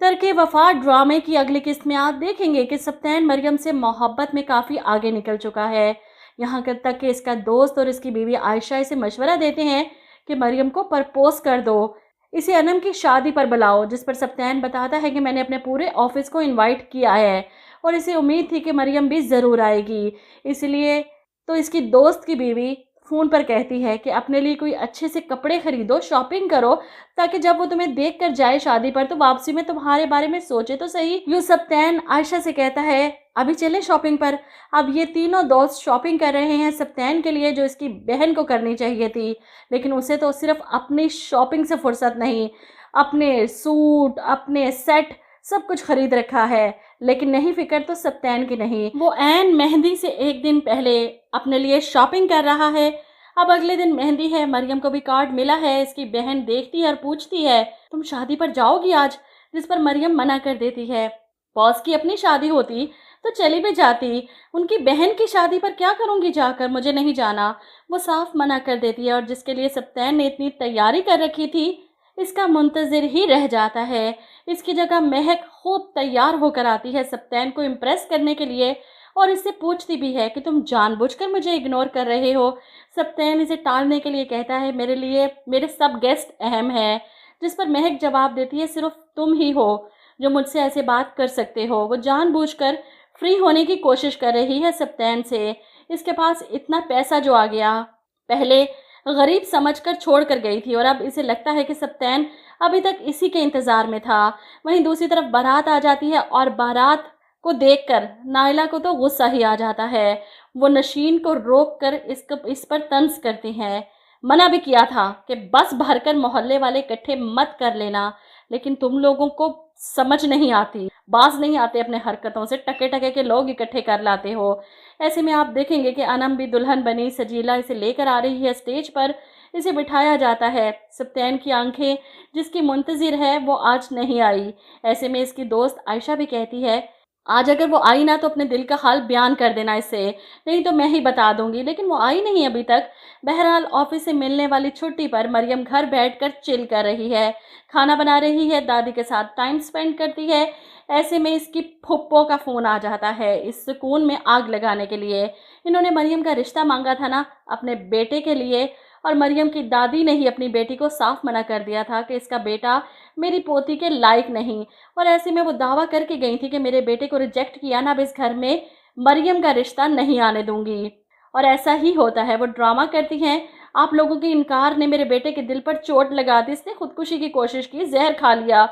तरके वफा ड्रामे की अगली किस्त में आप देखेंगे कि सप्तान मरियम से मोहब्बत में काफ़ी आगे निकल चुका है। यहाँ तक कि इसका दोस्त और इसकी बीवी आयशा इसे मशवरा देते हैं कि मरियम को प्रपोज कर दो, इसे अनम की शादी पर बुलाओ, जिस पर सप्तान बताता है कि मैंने अपने पूरे ऑफिस को इनवाइट किया है और इसे उम्मीद थी कि मरियम भी ज़रूर आएगी। इसलिए तो इसकी दोस्त की बीवी फ़ोन पर कहती है कि अपने लिए कोई अच्छे से कपड़े खरीदो, शॉपिंग करो, ताकि जब वो तुम्हें देख कर जाए शादी पर तो वापसी में तुम्हारे बारे में सोचे तो सही। यूँ सप्तान आयशा से कहता है अभी चलें शॉपिंग पर। अब ये तीनों दोस्त शॉपिंग कर रहे हैं सप्तान के लिए, जो इसकी बहन को करनी चाहिए थी, लेकिन उसे तो सिर्फ अपनी शॉपिंग से फुर्सत नहीं, अपने सूट, अपने सेट सब कुछ खरीद रखा है। लेकिन नहीं फिक्र तो सप्तान की नहीं, वो ऐन मेहंदी से एक दिन पहले अपने लिए शॉपिंग कर रहा है। अब अगले दिन मेहंदी है, मरियम को भी कार्ड मिला है। इसकी बहन देखती है और पूछती है तुम शादी पर जाओगी आज, जिस पर मरियम मना कर देती है। बॉस की अपनी शादी होती तो चली भी जाती, उनकी बहन की शादी पर क्या करूंगी जाकर, मुझे नहीं जाना, वो साफ मना कर देती है। और जिसके लिए सप्तान ने इतनी तैयारी कर रखी थी, इसका मुंतजिर ही रह जाता है। इसकी जगह महक खुद तैयार होकर आती है सप्तान को इम्प्रेस करने के लिए और इससे पूछती भी है कि तुम जानबूझकर मुझे इग्नोर कर रहे हो। सप्तान इसे टालने के लिए कहता है मेरे लिए मेरे सब गेस्ट अहम हैं, जिस पर महक जवाब देती है सिर्फ तुम ही हो जो मुझसे ऐसे बात कर सकते हो। वो जानबूझकर फ्री होने की कोशिश कर रही है सप्तान से। इसके पास इतना पैसा जो आ गया, पहले गरीब समझकर छोड़ कर गई थी और अब इसे लगता है कि सप्तान अभी तक इसी के इंतज़ार में था। वहीं दूसरी तरफ बारात आ जाती है और बारात को देखकर नाइला को तो गुस्सा ही आ जाता है। वो नशीन को रोककर इस पर तंज करती हैं। मना भी किया था कि बस भरकर मोहल्ले वाले इकट्ठे मत कर लेना, लेकिन तुम लोगों को समझ नहीं आती, बाज नहीं आते अपने हरकतों से, टके टके के लोग इकट्ठे कर लाते हो। ऐसे में आप देखेंगे कि अनम भी दुल्हन बनी सजीला इसे लेकर आ रही है स्टेज पर। इसे बिठाया जाता है। सप्तान की आंखें जिसकी मुंतजिर है वो आज नहीं आई। ऐसे में इसकी दोस्त आयशा भी कहती है आज अगर वो आई ना तो अपने दिल का हाल बयान कर देना इससे, नहीं तो मैं ही बता दूंगी। लेकिन वो आई नहीं अभी तक। बहरहाल ऑफिस से मिलने वाली छुट्टी पर मरियम घर बैठकर चिल कर रही है, खाना बना रही है, दादी के साथ टाइम स्पेंड करती है। ऐसे में इसकी फुप्पो का फ़ोन आ जाता है इस सुकून में आग लगाने के लिए। इन्होंने मरियम का रिश्ता मांगा था ना अपने बेटे के लिए, और मरियम की दादी ने ही अपनी बेटी को साफ मना कर दिया था कि इसका बेटा मेरी पोती के लायक नहीं। और ऐसे में वो दावा करके गई थी कि मेरे बेटे को रिजेक्ट किया ना अब इस घर में मरियम का रिश्ता नहीं आने दूंगी। और ऐसा ही होता है, वो ड्रामा करती हैं। आप लोगों के इनकार ने मेरे बेटे के दिल पर चोट लगा दी, इसने खुदकुशी की कोशिश की, जहर खा लिया।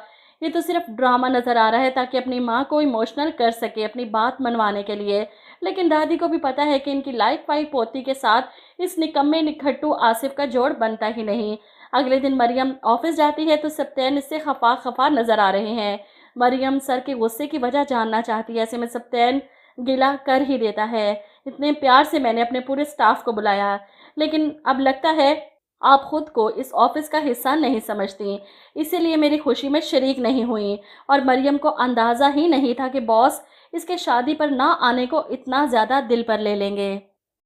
ये तो सिर्फ ड्रामा नज़र आ रहा है ताकि अपनी माँ को इमोशनल कर सके अपनी बात मनवाने के लिए। लेकिन दादी को भी पता है कि इनकी लाइफ वाई पोती के साथ इस निकम्मे निखट्टू आसिफ का जोड़ बनता ही नहीं। अगले दिन मरियम ऑफिस जाती है तो सप्तान इससे खफा खफा नज़र आ रहे हैं। मरियम सर के गुस्से की वजह जानना चाहती है। ऐसे में सप्तान गिला कर ही देता है, इतने प्यार से मैंने अपने पूरे स्टाफ को बुलाया, लेकिन अब लगता है आप खुद को इस ऑफिस का हिस्सा नहीं समझती, इसीलिए मेरी खुशी में शरीक नहीं हुई। और मरियम को अंदाज़ा ही नहीं था कि बॉस इसके शादी पर ना आने को इतना ज़्यादा दिल पर ले लेंगे।